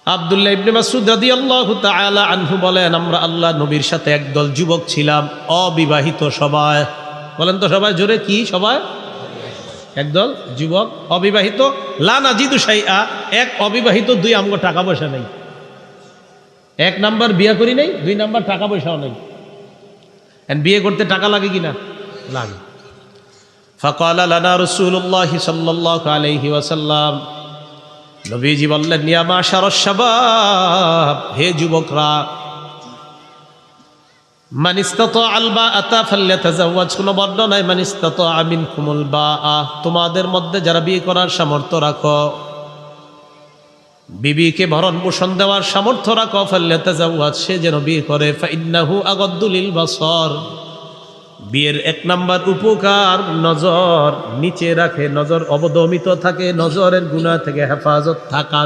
আব্দুল্লাহ ইবনে মাসউদ রাদিয়াল্লাহু তাআলা আনহু বলেন, আমরা আল্লাহ নবীর সাথে একদল যুবক ছিলাম, অবিবাহিত সবাই। বলেন তো সবাই জোরে, কি সবাই? একদল যুবক অবিবাহিত। লা নাজিদু শাইআ, এক অবিবাহিত, দুই আমগো টাকা পয়সা নেই। এক নাম্বার বিয়ে করি নাই, দুই নাম্বার টাকা পয়সাও নেই। বিয়ে করতে টাকা লাগে কিনা? লাগে। ফাকালা লানা রাসূলুল্লাহি সাল্লাল্লাহু আলাইহি ওয়াসাল্লাম, নবীজি বললেন, ইয়া মাশারাশ শাবাব, হে যুবকরা, মান ইসতাতাআল বাআতা ফালইয়াতাযাওয়াজ, কোন বর্ণনায় মান ইসতাতাআ মিনকুমুল বাআ, তোমাদের মধ্যে যারা বিয়ে করার সামর্থ্য রাখো, বিবিকে ভরণ পোষণ দেওয়ার সামর্থ্য রাখো, ফালইয়াতাযাওয়াজ, সে যেন বিয়ে করে। ফাইন্নাহু আগাদ্দু লিল বাসার, বিয়ের এক নাম্বার উপকার নজর নিচে রাখে, নজর অবদমিত থাকে, নজরের গুনাহ থেকে হেফাজত থাকা।